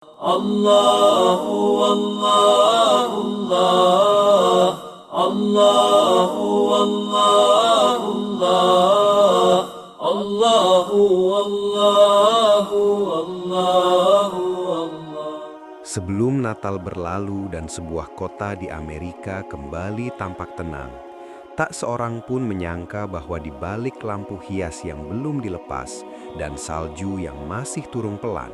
Allahu Allah Allah Allahu Allah Allah Allahu Allahu Allahu Allah. Sebelum Natal berlalu dan sebuah kota di Amerika kembali tampak tenang, tak seorang pun menyangka bahwa di balik lampu hias yang belum dilepas dan salju yang masih turun pelan,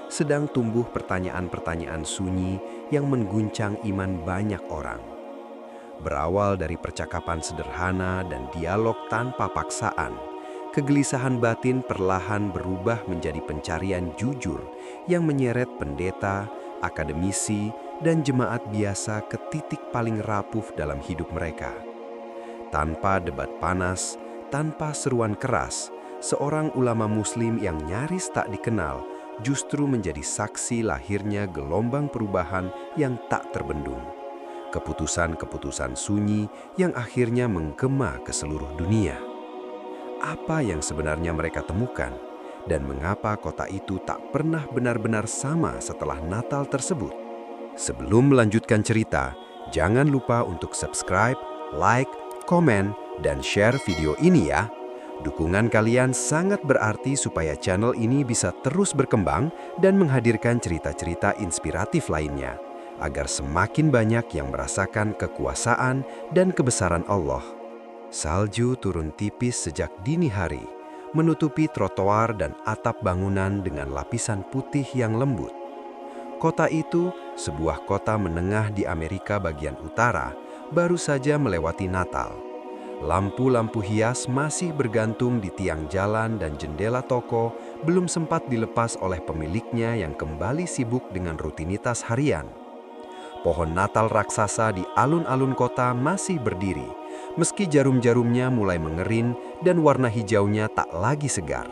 sedang tumbuh pertanyaan-pertanyaan sunyi yang mengguncang iman banyak orang. Berawal dari percakapan sederhana dan dialog tanpa paksaan, kegelisahan batin perlahan berubah menjadi pencarian jujur yang menyeret pendeta, akademisi, dan jemaat biasa ke titik paling rapuh dalam hidup mereka. Tanpa debat panas, tanpa seruan keras, seorang ulama muslim yang nyaris tak dikenal justru menjadi saksi lahirnya gelombang perubahan yang tak terbendung. Keputusan-keputusan sunyi yang akhirnya menggema ke seluruh dunia. Apa yang sebenarnya mereka temukan, dan mengapa kota itu tak pernah benar-benar sama setelah Natal tersebut? Sebelum melanjutkan cerita, jangan lupa untuk subscribe, like, komen, dan share video ini ya. Dukungan kalian sangat berarti supaya channel ini bisa terus berkembang dan menghadirkan cerita-cerita inspiratif lainnya, agar semakin banyak yang merasakan kekuasaan dan kebesaran Allah. Salju turun tipis sejak dini hari, menutupi trotoar dan atap bangunan dengan lapisan putih yang lembut. Kota itu, sebuah kota menengah di Amerika bagian utara, baru saja melewati Natal. Lampu-lampu hias masih bergantung di tiang jalan dan jendela toko belum sempat dilepas oleh pemiliknya yang kembali sibuk dengan rutinitas harian. Pohon Natal raksasa di alun-alun kota masih berdiri, meski jarum-jarumnya mulai mengerin dan warna hijaunya tak lagi segar.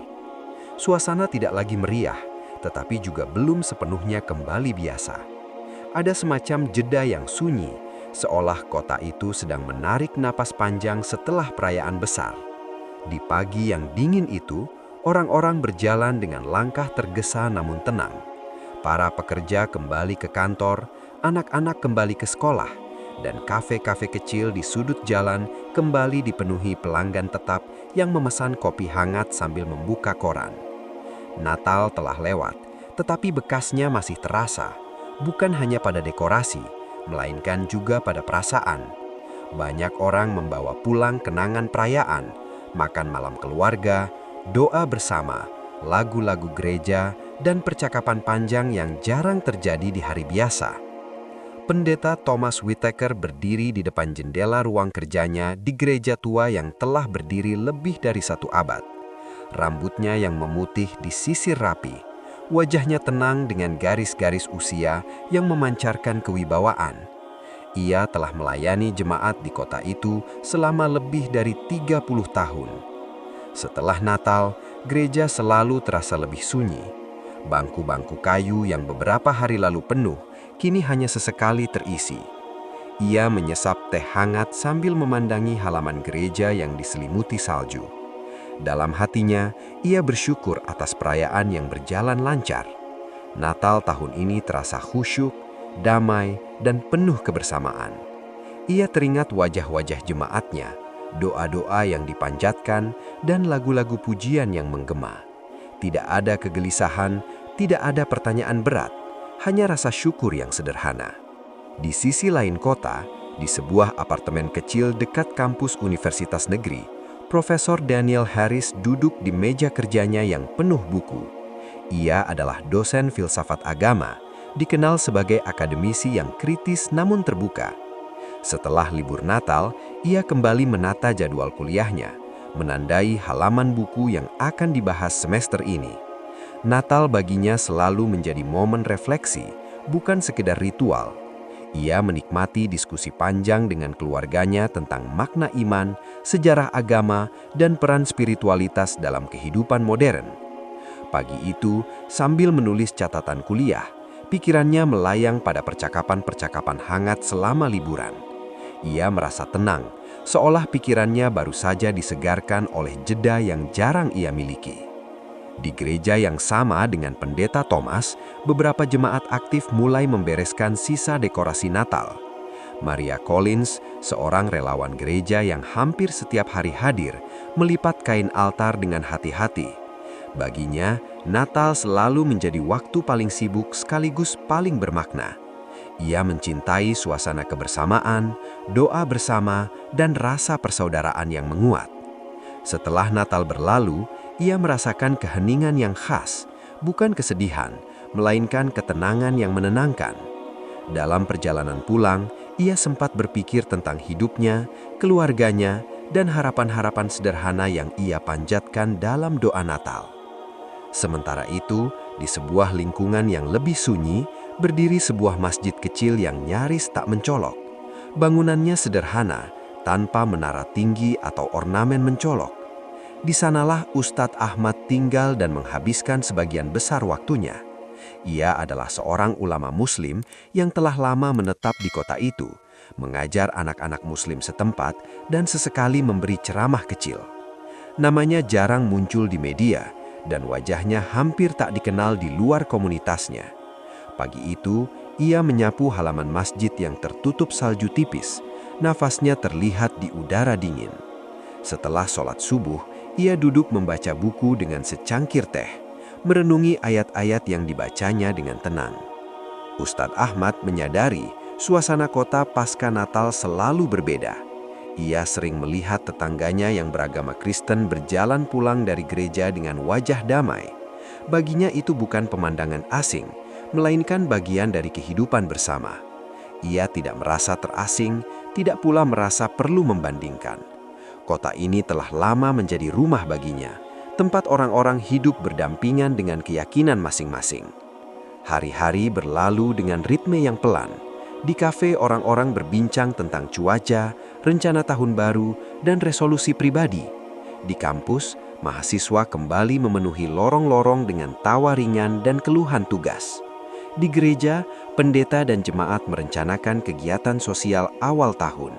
Suasana tidak lagi meriah, tetapi juga belum sepenuhnya kembali biasa. Ada semacam jeda yang sunyi, seolah kota itu sedang menarik napas panjang setelah perayaan besar. Di pagi yang dingin itu, orang-orang berjalan dengan langkah tergesa namun tenang. Para pekerja kembali ke kantor, anak-anak kembali ke sekolah, dan kafe-kafe kecil di sudut jalan kembali dipenuhi pelanggan tetap yang memesan kopi hangat sambil membuka koran. Natal telah lewat, tetapi bekasnya masih terasa, bukan hanya pada dekorasi, melainkan juga pada perasaan. Banyak orang membawa pulang kenangan perayaan, makan malam keluarga, doa bersama, lagu-lagu gereja, dan percakapan panjang yang jarang terjadi di hari biasa. Pendeta Thomas Whitaker berdiri di depan jendela ruang kerjanya di gereja tua yang telah berdiri lebih dari 1 abad. Rambutnya yang memutih disisir rapi, wajahnya tenang dengan garis-garis usia yang memancarkan kewibawaan. Ia telah melayani jemaat di kota itu selama lebih dari 30 tahun. Setelah Natal, gereja selalu terasa lebih sunyi. Bangku-bangku kayu yang beberapa hari lalu penuh, kini hanya sesekali terisi. Ia menyesap teh hangat sambil memandangi halaman gereja yang diselimuti salju. Dalam hatinya, ia bersyukur atas perayaan yang berjalan lancar. Natal tahun ini terasa khusyuk, damai, dan penuh kebersamaan. Ia teringat wajah-wajah jemaatnya, doa-doa yang dipanjatkan, dan lagu-lagu pujian yang menggema. Tidak ada kegelisahan, tidak ada pertanyaan berat, hanya rasa syukur yang sederhana. Di sisi lain kota, di sebuah apartemen kecil dekat kampus Universitas Negeri, Profesor Daniel Harris duduk di meja kerjanya yang penuh buku. Ia adalah dosen filsafat agama, dikenal sebagai akademisi yang kritis namun terbuka. Setelah libur Natal, ia kembali menata jadwal kuliahnya, menandai halaman buku yang akan dibahas semester ini. Natal baginya selalu menjadi momen refleksi, bukan sekedar ritual. Ia menikmati diskusi panjang dengan keluarganya tentang makna iman, sejarah agama, dan peran spiritualitas dalam kehidupan modern. Pagi itu, sambil menulis catatan kuliah, pikirannya melayang pada percakapan-percakapan hangat selama liburan. Ia merasa tenang, seolah pikirannya baru saja disegarkan oleh jeda yang jarang ia miliki. Di gereja yang sama dengan Pendeta Thomas, beberapa jemaat aktif mulai membereskan sisa dekorasi Natal. Maria Collins, seorang relawan gereja yang hampir setiap hari hadir, melipat kain altar dengan hati-hati. Baginya, Natal selalu menjadi waktu paling sibuk sekaligus paling bermakna. Ia mencintai suasana kebersamaan, doa bersama, dan rasa persaudaraan yang menguat. Setelah Natal berlalu, ia merasakan keheningan yang khas, bukan kesedihan, melainkan ketenangan yang menenangkan. Dalam perjalanan pulang, ia sempat berpikir tentang hidupnya, keluarganya, dan harapan-harapan sederhana yang ia panjatkan dalam doa Natal. Sementara itu, di sebuah lingkungan yang lebih sunyi, berdiri sebuah masjid kecil yang nyaris tak mencolok. Bangunannya sederhana, tanpa menara tinggi atau ornamen mencolok. Di sanalah Ustadz Ahmad tinggal dan menghabiskan sebagian besar waktunya. Ia adalah seorang ulama Muslim yang telah lama menetap di kota itu, mengajar anak-anak Muslim setempat, dan sesekali memberi ceramah kecil. Namanya jarang muncul di media, dan wajahnya hampir tak dikenal di luar komunitasnya. Pagi itu, ia menyapu halaman masjid yang tertutup salju tipis. Nafasnya terlihat di udara dingin. Setelah sholat subuh, ia duduk membaca buku dengan secangkir teh, merenungi ayat-ayat yang dibacanya dengan tenang. Ustadz Ahmad menyadari suasana kota pasca Natal selalu berbeda. Ia sering melihat tetangganya yang beragama Kristen berjalan pulang dari gereja dengan wajah damai. Baginya itu bukan pemandangan asing, melainkan bagian dari kehidupan bersama. Ia tidak merasa terasing, tidak pula merasa perlu membandingkan. Kota ini telah lama menjadi rumah baginya, tempat orang-orang hidup berdampingan dengan keyakinan masing-masing. Hari-hari berlalu dengan ritme yang pelan. Di kafe orang-orang berbincang tentang cuaca, rencana tahun baru, dan resolusi pribadi. Di kampus, mahasiswa kembali memenuhi lorong-lorong dengan tawa ringan dan keluhan tugas. Di gereja, pendeta dan jemaat merencanakan kegiatan sosial awal tahun.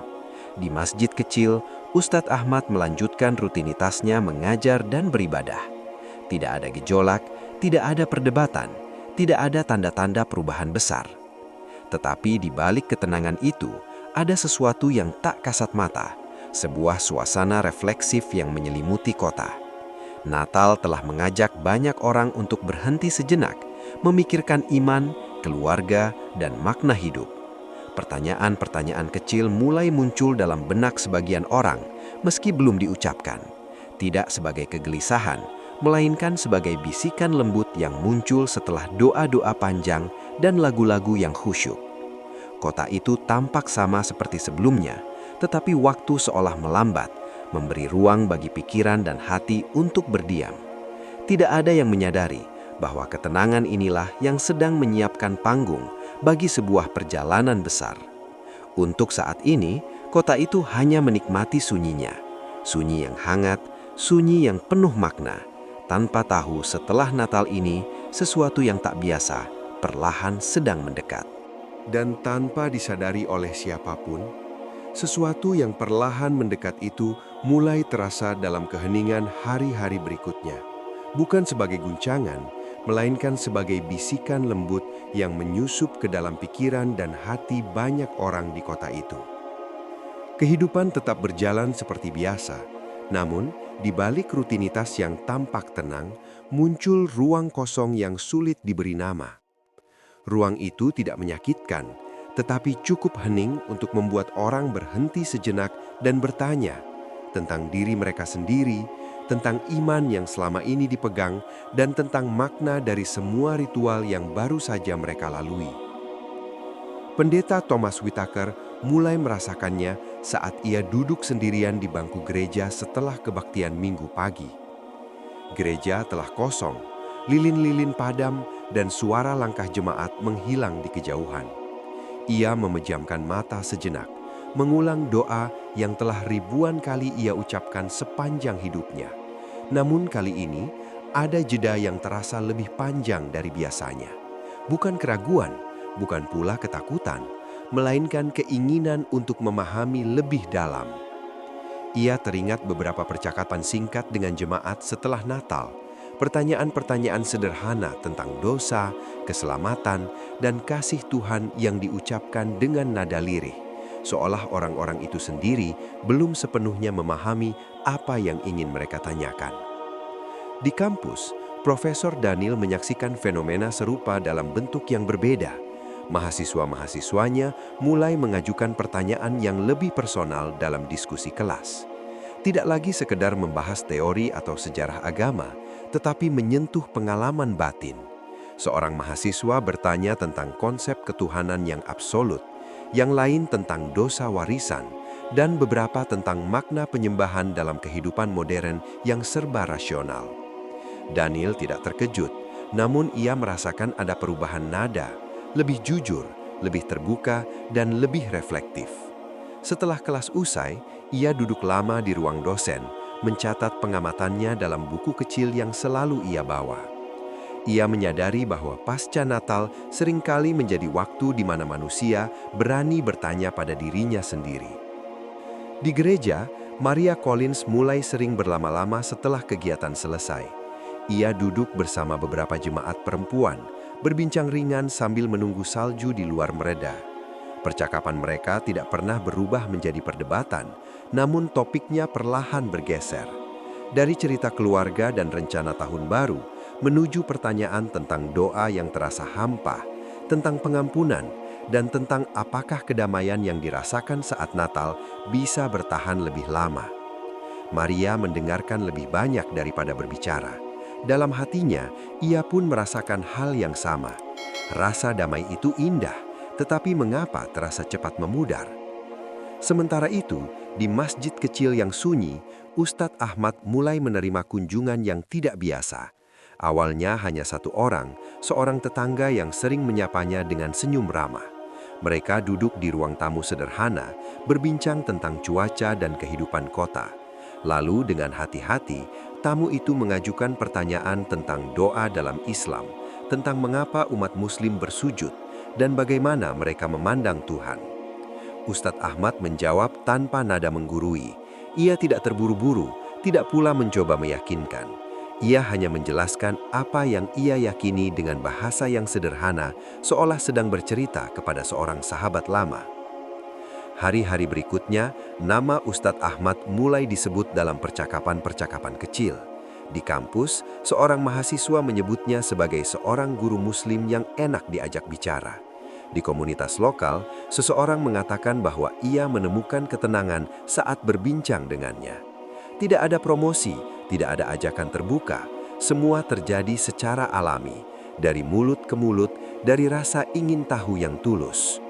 Di masjid kecil, Ustadz Ahmad melanjutkan rutinitasnya mengajar dan beribadah. Tidak ada gejolak, tidak ada perdebatan, tidak ada tanda-tanda perubahan besar. Tetapi di balik ketenangan itu, ada sesuatu yang tak kasat mata, sebuah suasana refleksif yang menyelimuti kota. Natal telah mengajak banyak orang untuk berhenti sejenak, memikirkan iman, keluarga, dan makna hidup. Pertanyaan-pertanyaan kecil mulai muncul dalam benak sebagian orang, meski belum diucapkan. Tidak sebagai kegelisahan, melainkan sebagai bisikan lembut yang muncul setelah doa-doa panjang dan lagu-lagu yang khusyuk. Kota itu tampak sama seperti sebelumnya, tetapi waktu seolah melambat, memberi ruang bagi pikiran dan hati untuk berdiam. Tidak ada yang menyadari bahwa ketenangan inilah yang sedang menyiapkan panggung bagi sebuah perjalanan besar. Untuk saat ini, kota itu hanya menikmati sunyinya. Sunyi yang hangat, sunyi yang penuh makna, tanpa tahu setelah Natal ini sesuatu yang tak biasa perlahan sedang mendekat. Dan tanpa disadari oleh siapapun, sesuatu yang perlahan mendekat itu mulai terasa dalam keheningan hari-hari berikutnya. Bukan sebagai guncangan, melainkan sebagai bisikan lembut yang menyusup ke dalam pikiran dan hati banyak orang di kota itu. Kehidupan tetap berjalan seperti biasa, namun di balik rutinitas yang tampak tenang, muncul ruang kosong yang sulit diberi nama. Ruang itu tidak menyakitkan, tetapi cukup hening untuk membuat orang berhenti sejenak dan bertanya tentang diri mereka sendiri, tentang iman yang selama ini dipegang, dan tentang makna dari semua ritual yang baru saja mereka lalui. Pendeta Thomas Whitaker mulai merasakannya saat ia duduk sendirian di bangku gereja setelah kebaktian Minggu pagi. Gereja telah kosong, lilin-lilin padam, dan suara langkah jemaat menghilang di kejauhan. Ia memejamkan mata sejenak, mengulang doa yang telah ribuan kali ia ucapkan sepanjang hidupnya. Namun kali ini, ada jeda yang terasa lebih panjang dari biasanya. Bukan keraguan, bukan pula ketakutan, melainkan keinginan untuk memahami lebih dalam. Ia teringat beberapa percakapan singkat dengan jemaat setelah Natal, Pertanyaan-pertanyaan sederhana tentang dosa, keselamatan, dan kasih Tuhan yang diucapkan dengan nada lirih, seolah orang-orang itu sendiri belum sepenuhnya memahami apa yang ingin mereka tanyakan. Di kampus, Profesor Daniel menyaksikan fenomena serupa dalam bentuk yang berbeda. Mahasiswa-mahasiswanya mulai mengajukan pertanyaan yang lebih personal dalam diskusi kelas. Tidak lagi sekedar membahas teori atau sejarah agama, tetapi menyentuh pengalaman batin. Seorang mahasiswa bertanya tentang konsep ketuhanan yang absolut, yang lain tentang dosa warisan, dan beberapa tentang makna penyembahan dalam kehidupan modern yang serba rasional. Daniel tidak terkejut, namun ia merasakan ada perubahan nada, lebih jujur, lebih terbuka, dan lebih reflektif. Setelah kelas usai, ia duduk lama di ruang dosen, mencatat pengamatannya dalam buku kecil yang selalu ia bawa. Ia menyadari bahwa pasca Natal seringkali menjadi waktu di mana manusia berani bertanya pada dirinya sendiri. Di gereja, Maria Collins mulai sering berlama-lama setelah kegiatan selesai. Ia duduk bersama beberapa jemaat perempuan, berbincang ringan sambil menunggu salju di luar mereda. Percakapan mereka tidak pernah berubah menjadi perdebatan, namun topiknya perlahan bergeser. Dari cerita keluarga dan rencana tahun baru, menuju pertanyaan tentang doa yang terasa hampa, tentang pengampunan, dan tentang apakah kedamaian yang dirasakan saat Natal bisa bertahan lebih lama. Maria mendengarkan lebih banyak daripada berbicara. Dalam hatinya, ia pun merasakan hal yang sama. Rasa damai itu indah, tetapi mengapa terasa cepat memudar? Sementara itu, di masjid kecil yang sunyi, Ustadz Ahmad mulai menerima kunjungan yang tidak biasa. Awalnya hanya satu orang, seorang tetangga yang sering menyapanya dengan senyum ramah. Mereka duduk di ruang tamu sederhana, berbincang tentang cuaca dan kehidupan kota. Lalu dengan hati-hati, tamu itu mengajukan pertanyaan tentang doa dalam Islam, tentang mengapa umat Muslim bersujud, dan bagaimana mereka memandang Tuhan. Ustadz Ahmad menjawab tanpa nada menggurui. Ia tidak terburu-buru, tidak pula mencoba meyakinkan. Ia hanya menjelaskan apa yang ia yakini dengan bahasa yang sederhana, seolah sedang bercerita kepada seorang sahabat lama. Hari-hari berikutnya, nama Ustadz Ahmad mulai disebut dalam percakapan-percakapan kecil. Di kampus, seorang mahasiswa menyebutnya sebagai seorang guru Muslim yang enak diajak bicara. Di komunitas lokal, seseorang mengatakan bahwa ia menemukan ketenangan saat berbincang dengannya. Tidak ada promosi, tidak ada ajakan terbuka, semua terjadi secara alami, dari mulut ke mulut, dari rasa ingin tahu yang tulus.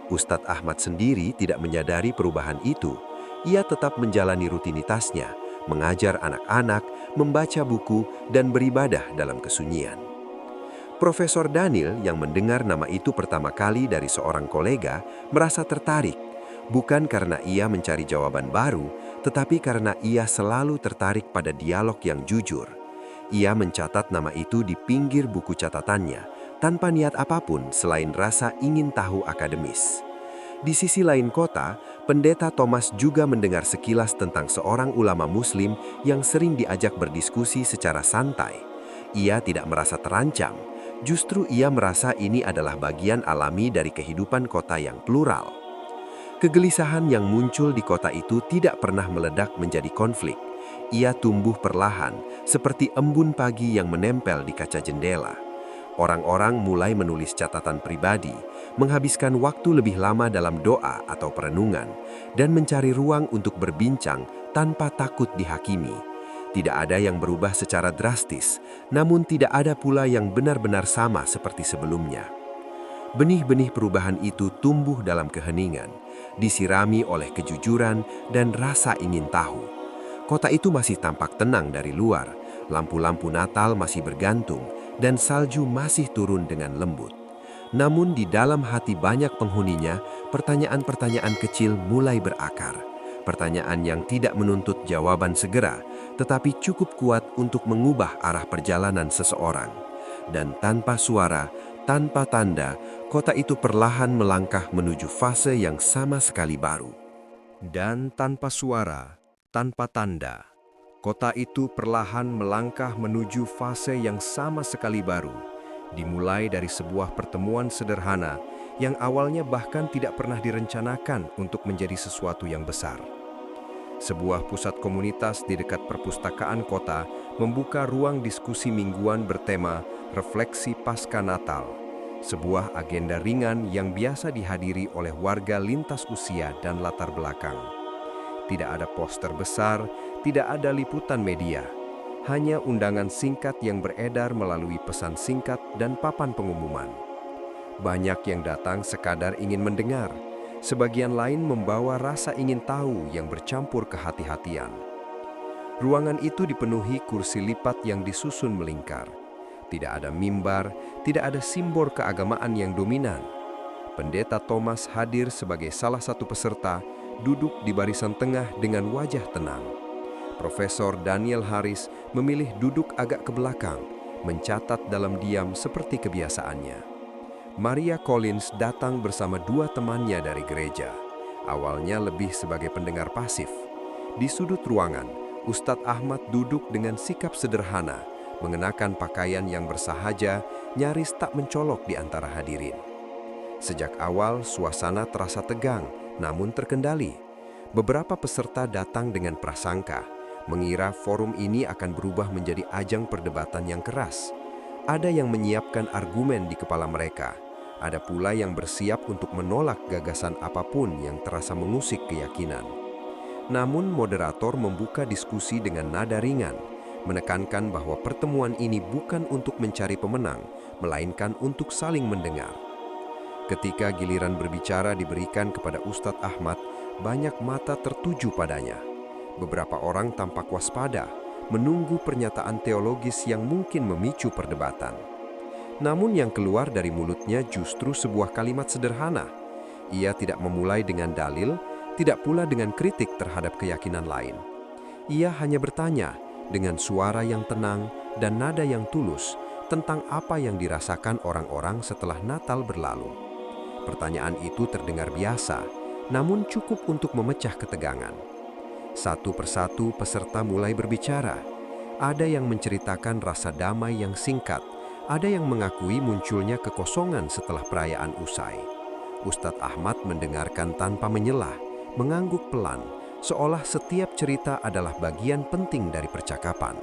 Ustadz Ahmad sendiri tidak menyadari perubahan itu. Ia tetap menjalani rutinitasnya, mengajar anak-anak, membaca buku, dan beribadah dalam kesunyian. Profesor Daniel yang mendengar nama itu pertama kali dari seorang kolega merasa tertarik, bukan karena ia mencari jawaban baru, tetapi karena ia selalu tertarik pada dialog yang jujur. Ia mencatat nama itu di pinggir buku catatannya, tanpa niat apapun selain rasa ingin tahu akademis. Di sisi lain kota, Pendeta Thomas juga mendengar sekilas tentang seorang ulama Muslim yang sering diajak berdiskusi secara santai. Ia tidak merasa terancam, justru ia merasa ini adalah bagian alami dari kehidupan kota yang plural. Kegelisahan yang muncul di kota itu tidak pernah meledak menjadi konflik. Ia tumbuh perlahan, seperti embun pagi yang menempel di kaca jendela. Orang-orang mulai menulis catatan pribadi, menghabiskan waktu lebih lama dalam doa atau perenungan, dan mencari ruang untuk berbincang tanpa takut dihakimi. Tidak ada yang berubah secara drastis, namun tidak ada pula yang benar-benar sama seperti sebelumnya. Benih-benih perubahan itu tumbuh dalam keheningan, disirami oleh kejujuran dan rasa ingin tahu. Kota itu masih tampak tenang dari luar, lampu-lampu Natal masih bergantung, dan salju masih turun dengan lembut. Namun di dalam hati banyak penghuninya, pertanyaan-pertanyaan kecil mulai berakar. Pertanyaan yang tidak menuntut jawaban segera, tetapi cukup kuat untuk mengubah arah perjalanan seseorang. Dan tanpa suara, tanpa tanda, kota itu perlahan melangkah menuju fase yang sama sekali baru. Dan tanpa suara, tanpa tanda, Kota itu perlahan melangkah menuju fase yang sama sekali baru, dimulai dari sebuah pertemuan sederhana yang awalnya bahkan tidak pernah direncanakan untuk menjadi sesuatu yang besar. Sebuah pusat komunitas di dekat perpustakaan kota membuka ruang diskusi mingguan bertema Refleksi Pasca Natal, sebuah agenda ringan yang biasa dihadiri oleh warga lintas usia dan latar belakang. Tidak ada poster besar, tidak ada liputan media, hanya undangan singkat yang beredar melalui pesan singkat dan papan pengumuman. Banyak yang datang sekadar ingin mendengar, sebagian lain membawa rasa ingin tahu yang bercampur kehati-hatian. Ruangan itu dipenuhi kursi lipat yang disusun melingkar. Tidak ada mimbar, tidak ada simbol keagamaan yang dominan. Pendeta Thomas hadir sebagai salah satu peserta, duduk di barisan tengah dengan wajah tenang. Profesor Daniel Harris memilih duduk agak ke belakang, mencatat dalam diam seperti kebiasaannya. Maria Collins datang bersama dua temannya dari gereja. Awalnya lebih sebagai pendengar pasif. Di sudut ruangan, Ustadz Ahmad duduk dengan sikap sederhana, mengenakan pakaian yang bersahaja, nyaris tak mencolok di antara hadirin. Sejak awal, suasana terasa tegang, namun terkendali. Beberapa peserta datang dengan prasangka, mengira forum ini akan berubah menjadi ajang perdebatan yang keras. Ada yang menyiapkan argumen di kepala mereka, ada pula yang bersiap untuk menolak gagasan apapun yang terasa mengusik keyakinan. Namun moderator membuka diskusi dengan nada ringan, menekankan bahwa pertemuan ini bukan untuk mencari pemenang, melainkan untuk saling mendengar. Ketika giliran berbicara diberikan kepada Ustadz Ahmad, banyak mata tertuju padanya. Beberapa orang tampak waspada, menunggu pernyataan teologis yang mungkin memicu perdebatan. Namun yang keluar dari mulutnya justru sebuah kalimat sederhana. Ia tidak memulai dengan dalil, tidak pula dengan kritik terhadap keyakinan lain. Ia hanya bertanya dengan suara yang tenang dan nada yang tulus tentang apa yang dirasakan orang-orang setelah Natal berlalu. Pertanyaan itu terdengar biasa, namun cukup untuk memecah ketegangan. Satu persatu peserta mulai berbicara. Ada yang menceritakan rasa damai yang singkat, ada yang mengakui munculnya kekosongan setelah perayaan usai. Ustadz Ahmad mendengarkan tanpa menyelah, mengangguk pelan, seolah setiap cerita adalah bagian penting dari percakapan.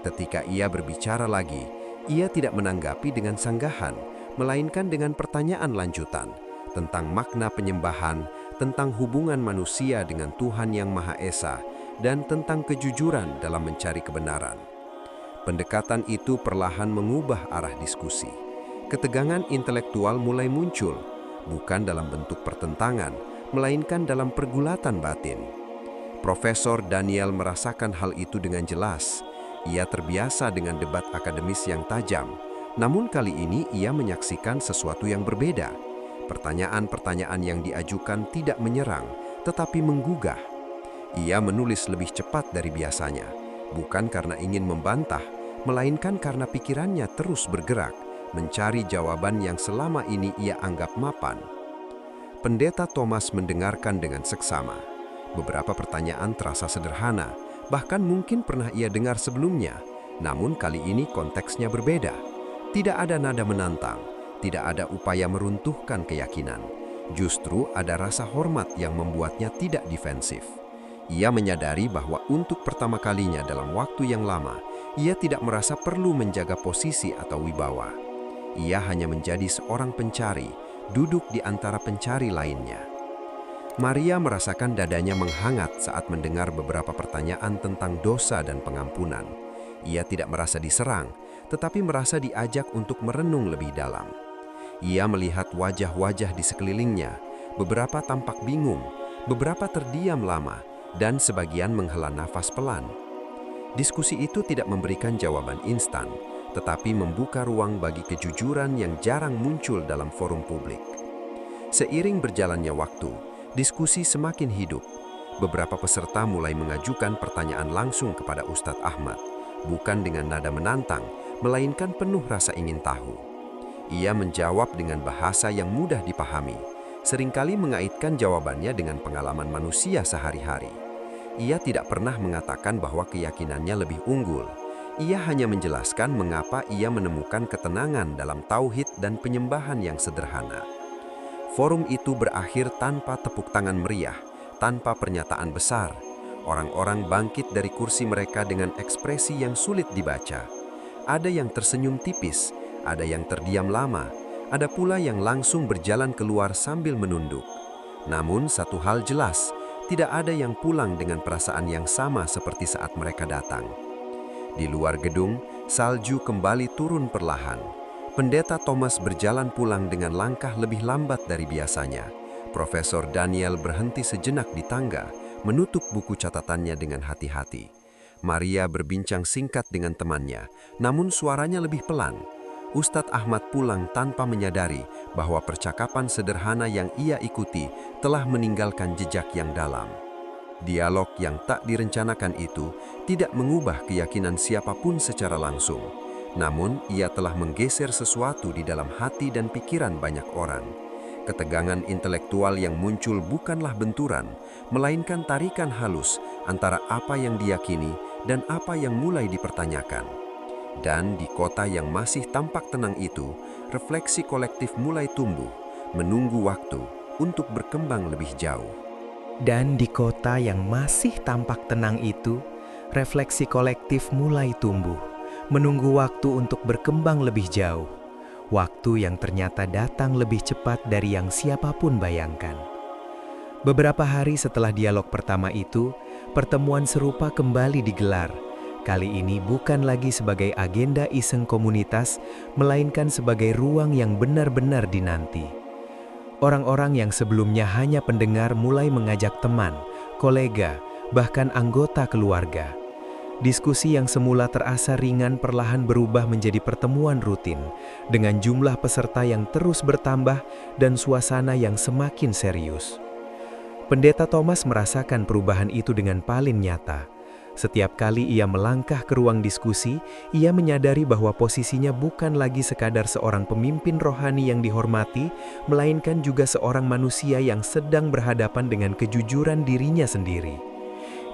Ketika ia berbicara lagi, ia tidak menanggapi dengan sanggahan, melainkan dengan pertanyaan lanjutan tentang makna penyembahan, tentang hubungan manusia dengan Tuhan Yang Maha Esa, dan tentang kejujuran dalam mencari kebenaran. Pendekatan itu perlahan mengubah arah diskusi. Ketegangan intelektual mulai muncul, bukan dalam bentuk pertentangan, melainkan dalam pergulatan batin. Profesor Daniel merasakan hal itu dengan jelas. Ia terbiasa dengan debat akademis yang tajam, namun kali ini ia menyaksikan sesuatu yang berbeda. Pertanyaan-pertanyaan yang diajukan tidak menyerang, tetapi menggugah. Ia menulis lebih cepat dari biasanya, bukan karena ingin membantah, melainkan karena pikirannya terus bergerak, mencari jawaban yang selama ini ia anggap mapan. Pendeta Thomas mendengarkan dengan seksama. Beberapa pertanyaan terasa sederhana, bahkan mungkin pernah ia dengar sebelumnya, namun kali ini konteksnya berbeda. Tidak ada nada menantang, tidak ada upaya meruntuhkan keyakinan. Justru ada rasa hormat yang membuatnya tidak defensif. Ia menyadari bahwa untuk pertama kalinya dalam waktu yang lama, ia tidak merasa perlu menjaga posisi atau wibawa. Ia hanya menjadi seorang pencari, duduk di antara pencari lainnya. Maria merasakan dadanya menghangat saat mendengar beberapa pertanyaan tentang dosa dan pengampunan. Ia tidak merasa diserang, tetapi merasa diajak untuk merenung lebih dalam. Ia melihat wajah-wajah di sekelilingnya, beberapa tampak bingung, beberapa terdiam lama, dan sebagian menghela nafas pelan. Diskusi itu tidak memberikan jawaban instan, tetapi membuka ruang bagi kejujuran yang jarang muncul dalam forum publik. Seiring berjalannya waktu, diskusi semakin hidup. Beberapa peserta mulai mengajukan pertanyaan langsung kepada Ustadz Ahmad, bukan dengan nada menantang, melainkan penuh rasa ingin tahu. Ia menjawab dengan bahasa yang mudah dipahami, seringkali mengaitkan jawabannya dengan pengalaman manusia sehari-hari. Ia tidak pernah mengatakan bahwa keyakinannya lebih unggul. Ia hanya menjelaskan mengapa ia menemukan ketenangan dalam tauhid dan penyembahan yang sederhana. Forum itu berakhir tanpa tepuk tangan meriah, tanpa pernyataan besar. Orang-orang bangkit dari kursi mereka dengan ekspresi yang sulit dibaca. Ada yang tersenyum tipis, ada yang terdiam lama, ada pula yang langsung berjalan keluar sambil menunduk. Namun satu hal jelas, tidak ada yang pulang dengan perasaan yang sama seperti saat mereka datang. Di luar gedung, salju kembali turun perlahan. Pendeta Thomas berjalan pulang dengan langkah lebih lambat dari biasanya. Profesor Daniel berhenti sejenak di tangga, menutup buku catatannya dengan hati-hati. Maria berbincang singkat dengan temannya, namun suaranya lebih pelan. Ustadz Ahmad pulang tanpa menyadari bahwa percakapan sederhana yang ia ikuti telah meninggalkan jejak yang dalam. Dialog yang tak direncanakan itu tidak mengubah keyakinan siapapun secara langsung. Namun, ia telah menggeser sesuatu di dalam hati dan pikiran banyak orang. Ketegangan intelektual yang muncul bukanlah benturan, melainkan tarikan halus antara apa yang diyakini dan apa yang mulai dipertanyakan. Dan di kota yang masih tampak tenang itu, refleksi kolektif mulai tumbuh, menunggu waktu untuk berkembang lebih jauh. Dan di kota yang masih tampak tenang itu, refleksi kolektif mulai tumbuh, menunggu waktu untuk berkembang lebih jauh. Waktu yang ternyata datang lebih cepat dari yang siapapun bayangkan. Beberapa hari setelah dialog pertama itu, pertemuan serupa kembali digelar. Kali ini bukan lagi sebagai agenda iseng komunitas, melainkan sebagai ruang yang benar-benar dinanti. Orang-orang yang sebelumnya hanya pendengar mulai mengajak teman, kolega, bahkan anggota keluarga. Diskusi yang semula terasa ringan perlahan berubah menjadi pertemuan rutin, dengan jumlah peserta yang terus bertambah dan suasana yang semakin serius. Pendeta Thomas merasakan perubahan itu dengan paling nyata. Setiap kali ia melangkah ke ruang diskusi, ia menyadari bahwa posisinya bukan lagi sekadar seorang pemimpin rohani yang dihormati, melainkan juga seorang manusia yang sedang berhadapan dengan kejujuran dirinya sendiri.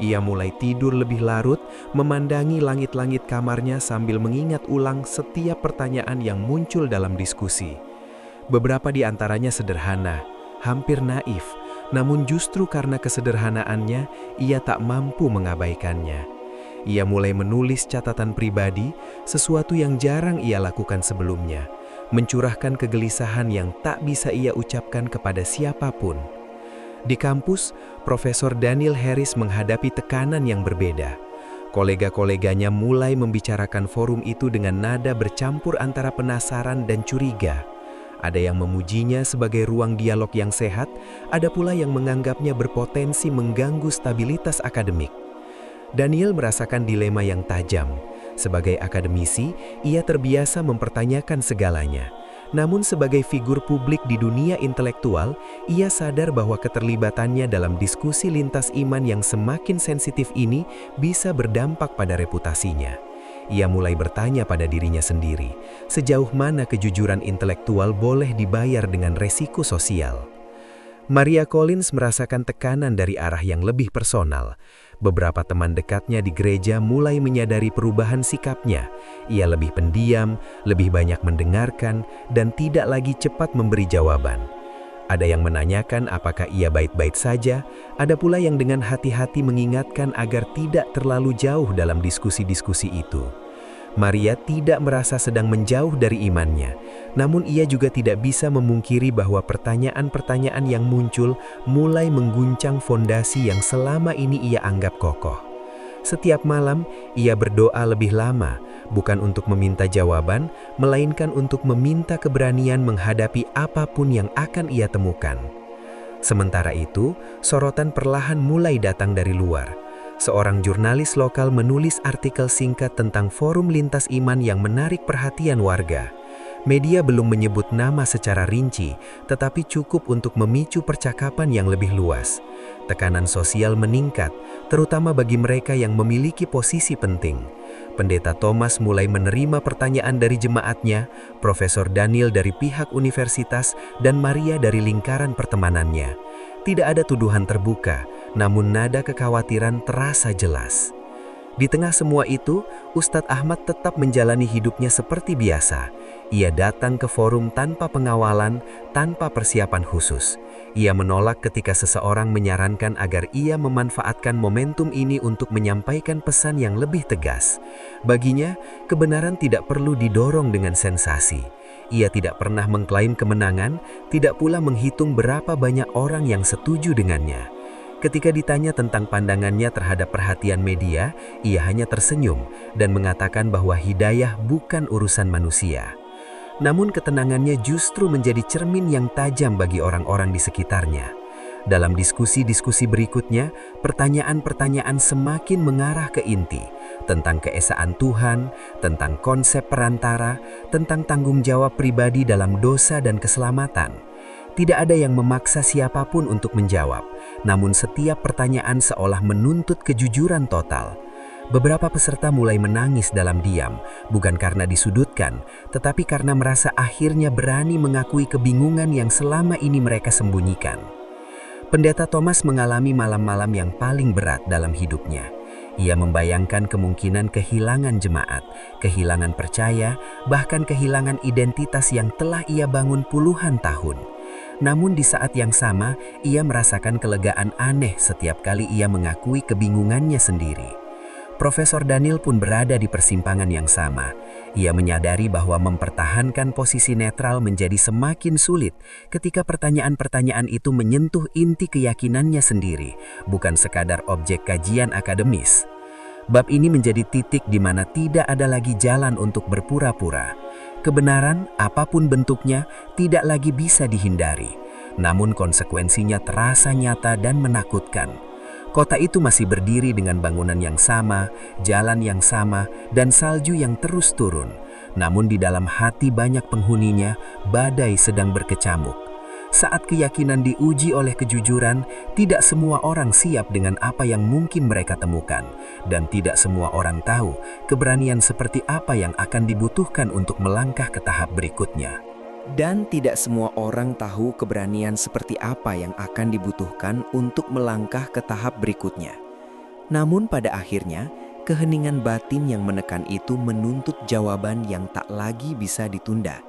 Ia mulai tidur lebih larut, memandangi langit-langit kamarnya sambil mengingat ulang setiap pertanyaan yang muncul dalam diskusi. Beberapa di antaranya sederhana, hampir naif, namun justru karena kesederhanaannya, ia tak mampu mengabaikannya. Ia mulai menulis catatan pribadi, sesuatu yang jarang ia lakukan sebelumnya, mencurahkan kegelisahan yang tak bisa ia ucapkan kepada siapapun. Di kampus, Profesor Daniel Harris menghadapi tekanan yang berbeda. Kolega-koleganya mulai membicarakan forum itu dengan nada bercampur antara penasaran dan curiga. Ada yang memujinya sebagai ruang dialog yang sehat, ada pula yang menganggapnya berpotensi mengganggu stabilitas akademik. Daniel merasakan dilema yang tajam. Sebagai akademisi, ia terbiasa mempertanyakan segalanya. Namun sebagai figur publik di dunia intelektual, ia sadar bahwa keterlibatannya dalam diskusi lintas iman yang semakin sensitif ini bisa berdampak pada reputasinya. Ia mulai bertanya pada dirinya sendiri, sejauh mana kejujuran intelektual boleh dibayar dengan resiko sosial. Maria Collins merasakan tekanan dari arah yang lebih personal. Beberapa teman dekatnya di gereja mulai menyadari perubahan sikapnya. Ia lebih pendiam, lebih banyak mendengarkan, dan tidak lagi cepat memberi jawaban. Ada yang menanyakan apakah ia baik-baik saja, ada pula yang dengan hati-hati mengingatkan agar tidak terlalu jauh dalam diskusi-diskusi itu. Maria tidak merasa sedang menjauh dari imannya, namun ia juga tidak bisa memungkiri bahwa pertanyaan-pertanyaan yang muncul mulai mengguncang fondasi yang selama ini ia anggap kokoh. Setiap malam, ia berdoa lebih lama, bukan untuk meminta jawaban, melainkan untuk meminta keberanian menghadapi apapun yang akan ia temukan. Sementara itu, sorotan perlahan mulai datang dari luar. Seorang jurnalis lokal menulis artikel singkat tentang forum lintas iman yang menarik perhatian warga. Media belum menyebut nama secara rinci, tetapi cukup untuk memicu percakapan yang lebih luas. Tekanan sosial meningkat, terutama bagi mereka yang memiliki posisi penting. Pendeta Thomas mulai menerima pertanyaan dari jemaatnya, Profesor Daniel dari pihak universitas, dan Maria dari lingkaran pertemanannya. Tidak ada tuduhan terbuka, namun nada kekhawatiran terasa jelas. Di tengah semua itu, Ustadz Ahmad tetap menjalani hidupnya seperti biasa. Ia datang ke forum tanpa pengawalan, tanpa persiapan khusus. Ia menolak ketika seseorang menyarankan agar ia memanfaatkan momentum ini untuk menyampaikan pesan yang lebih tegas. Baginya, kebenaran tidak perlu didorong dengan sensasi. Ia tidak pernah mengklaim kemenangan, tidak pula menghitung berapa banyak orang yang setuju dengannya. Ketika ditanya tentang pandangannya terhadap perhatian media, ia hanya tersenyum dan mengatakan bahwa hidayah bukan urusan manusia. Namun ketenangannya justru menjadi cermin yang tajam bagi orang-orang di sekitarnya. Dalam diskusi-diskusi berikutnya, pertanyaan-pertanyaan semakin mengarah ke inti, tentang keesaan Tuhan, tentang konsep perantara, tentang tanggung jawab pribadi dalam dosa dan keselamatan. Tidak ada yang memaksa siapapun untuk menjawab, namun setiap pertanyaan seolah menuntut kejujuran total. Beberapa peserta mulai menangis dalam diam, bukan karena disudutkan, tetapi karena merasa akhirnya berani mengakui kebingungan yang selama ini mereka sembunyikan. Pendeta Thomas mengalami malam-malam yang paling berat dalam hidupnya. Ia membayangkan kemungkinan kehilangan jemaat, kehilangan percaya, bahkan kehilangan identitas yang telah ia bangun puluhan tahun. Namun di saat yang sama, ia merasakan kelegaan aneh setiap kali ia mengakui kebingungannya sendiri. Profesor Daniel pun berada di persimpangan yang sama. Ia menyadari bahwa mempertahankan posisi netral menjadi semakin sulit ketika pertanyaan-pertanyaan itu menyentuh inti keyakinannya sendiri, bukan sekadar objek kajian akademis. Bab ini menjadi titik di mana tidak ada lagi jalan untuk berpura-pura. Kebenaran, apapun bentuknya, tidak lagi bisa dihindari. Namun konsekuensinya terasa nyata dan menakutkan. Kota itu masih berdiri dengan bangunan yang sama, jalan yang sama, dan salju yang terus turun. Namun di dalam hati banyak penghuninya, badai sedang berkecamuk. Saat keyakinan diuji oleh kejujuran, tidak semua orang siap dengan apa yang mungkin mereka temukan. Dan tidak semua orang tahu keberanian seperti apa yang akan dibutuhkan untuk melangkah ke tahap berikutnya. Dan tidak semua orang tahu keberanian seperti apa yang akan dibutuhkan untuk melangkah ke tahap berikutnya. Namun pada akhirnya, keheningan batin yang menekan itu menuntut jawaban yang tak lagi bisa ditunda.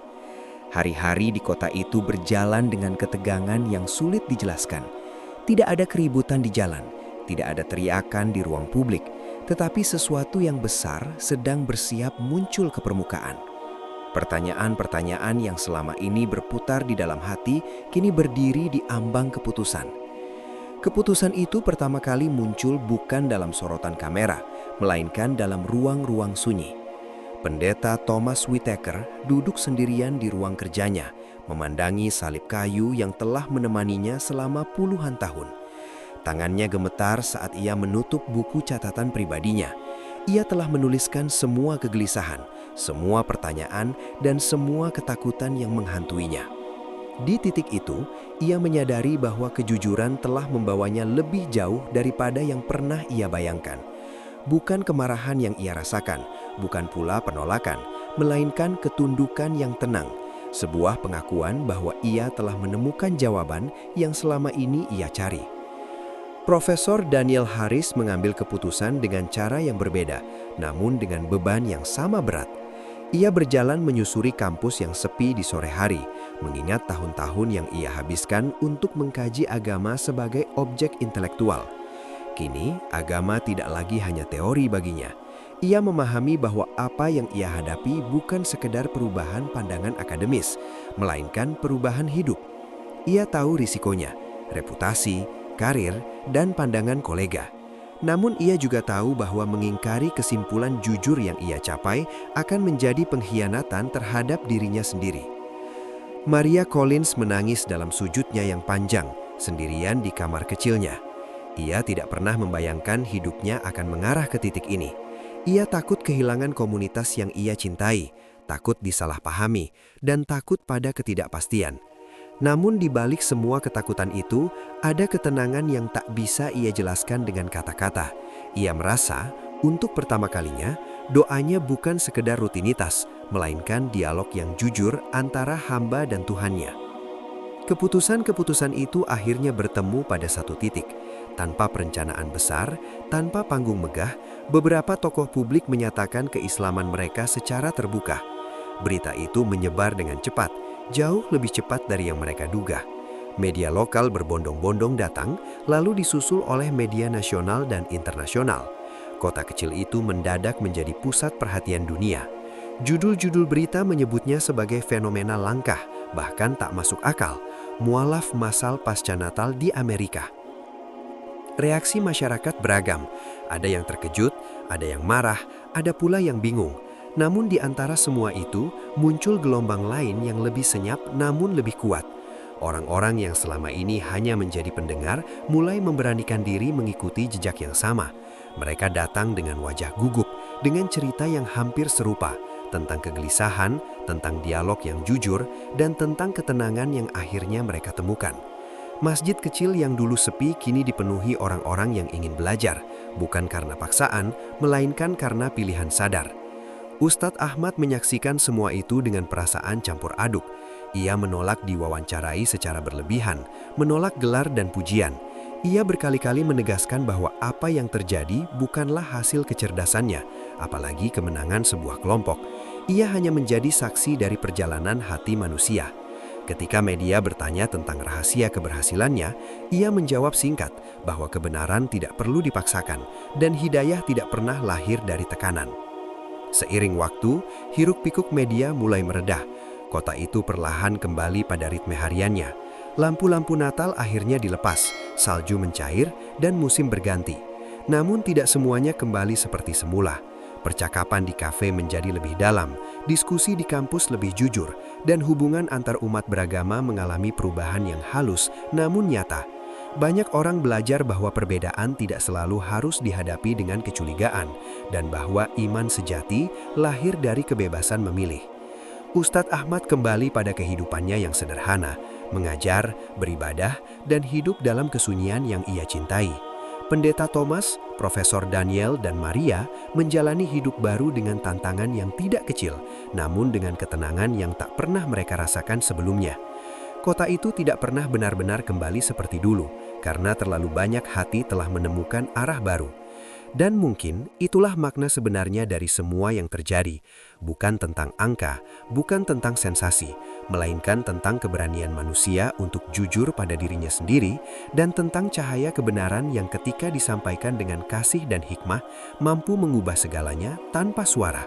Hari-hari di kota itu berjalan dengan ketegangan yang sulit dijelaskan. Tidak ada keributan di jalan, tidak ada teriakan di ruang publik, tetapi sesuatu yang besar sedang bersiap muncul ke permukaan. Pertanyaan-pertanyaan yang selama ini berputar di dalam hati kini berdiri di ambang keputusan. Keputusan itu pertama kali muncul bukan dalam sorotan kamera, melainkan dalam ruang-ruang sunyi. Pendeta Thomas Whitaker duduk sendirian di ruang kerjanya, memandangi salib kayu yang telah menemaninya selama puluhan tahun. Tangannya gemetar saat ia menutup buku catatan pribadinya. Ia telah menuliskan semua kegelisahan, semua pertanyaan, dan semua ketakutan yang menghantuinya. Di titik itu, ia menyadari bahwa kejujuran telah membawanya lebih jauh daripada yang pernah ia bayangkan. Bukan kemarahan yang ia rasakan, bukan pula penolakan, melainkan ketundukan yang tenang, sebuah pengakuan bahwa ia telah menemukan jawaban yang selama ini ia cari. Profesor Daniel Harris mengambil keputusan dengan cara yang berbeda, namun dengan beban yang sama berat. Ia berjalan menyusuri kampus yang sepi di sore hari, mengingat tahun-tahun yang ia habiskan untuk mengkaji agama sebagai objek intelektual. Kini, agama tidak lagi hanya teori baginya. Ia memahami bahwa apa yang ia hadapi bukan sekedar perubahan pandangan akademis, melainkan perubahan hidup. Ia tahu risikonya, reputasi, karir, dan pandangan kolega. Namun ia juga tahu bahwa mengingkari kesimpulan jujur yang ia capai akan menjadi pengkhianatan terhadap dirinya sendiri. Maria Collins menangis dalam sujudnya yang panjang, sendirian di kamar kecilnya. Ia tidak pernah membayangkan hidupnya akan mengarah ke titik ini. Ia takut kehilangan komunitas yang ia cintai, takut disalahpahami, dan takut pada ketidakpastian. Namun di balik semua ketakutan itu, ada ketenangan yang tak bisa ia jelaskan dengan kata-kata. Ia merasa, untuk pertama kalinya, doanya bukan sekedar rutinitas, melainkan dialog yang jujur antara hamba dan Tuhannya. Keputusan-keputusan itu akhirnya bertemu pada satu titik. Tanpa perencanaan besar, tanpa panggung megah, beberapa tokoh publik menyatakan keislaman mereka secara terbuka. Berita itu menyebar dengan cepat, jauh lebih cepat dari yang mereka duga. Media lokal berbondong-bondong datang, lalu disusul oleh media nasional dan internasional. Kota kecil itu mendadak menjadi pusat perhatian dunia. Judul-judul berita menyebutnya sebagai fenomena langka, bahkan tak masuk akal, mualaf massal pasca Natal di Amerika. Reaksi masyarakat beragam, ada yang terkejut, ada yang marah, ada pula yang bingung. Namun di antara semua itu, muncul gelombang lain yang lebih senyap namun lebih kuat. Orang-orang yang selama ini hanya menjadi pendengar mulai memberanikan diri mengikuti jejak yang sama. Mereka datang dengan wajah gugup, dengan cerita yang hampir serupa, tentang kegelisahan, tentang dialog yang jujur, dan tentang ketenangan yang akhirnya mereka temukan. Masjid kecil yang dulu sepi kini dipenuhi orang-orang yang ingin belajar, bukan karena paksaan, melainkan karena pilihan sadar. Ustadz Ahmad menyaksikan semua itu dengan perasaan campur aduk. Ia menolak diwawancarai secara berlebihan, menolak gelar dan pujian. Ia berkali-kali menegaskan bahwa apa yang terjadi bukanlah hasil kecerdasannya, apalagi kemenangan sebuah kelompok. Ia hanya menjadi saksi dari perjalanan hati manusia. Ketika media bertanya tentang rahasia keberhasilannya, ia menjawab singkat bahwa kebenaran tidak perlu dipaksakan dan hidayah tidak pernah lahir dari tekanan. Seiring waktu, hiruk-pikuk media mulai meredah. Kota itu perlahan kembali pada ritme hariannya. Lampu-lampu Natal akhirnya dilepas, salju mencair, dan musim berganti. Namun tidak semuanya kembali seperti semula. Percakapan di kafe menjadi lebih dalam, diskusi di kampus lebih jujur, dan hubungan antar umat beragama mengalami perubahan yang halus namun nyata. Banyak orang belajar bahwa perbedaan tidak selalu harus dihadapi dengan kecurigaan, dan bahwa iman sejati lahir dari kebebasan memilih. Ustadz Ahmad kembali pada kehidupannya yang sederhana, mengajar, beribadah, dan hidup dalam kesunyian yang ia cintai. Pendeta Thomas, Profesor Daniel, dan Maria menjalani hidup baru dengan tantangan yang tidak kecil, namun dengan ketenangan yang tak pernah mereka rasakan sebelumnya. Kota itu tidak pernah benar-benar kembali seperti dulu, karena terlalu banyak hati telah menemukan arah baru. Dan mungkin itulah makna sebenarnya dari semua yang terjadi. Bukan tentang angka, bukan tentang sensasi, melainkan tentang keberanian manusia untuk jujur pada dirinya sendiri, dan tentang cahaya kebenaran yang ketika disampaikan dengan kasih dan hikmah, mampu mengubah segalanya tanpa suara.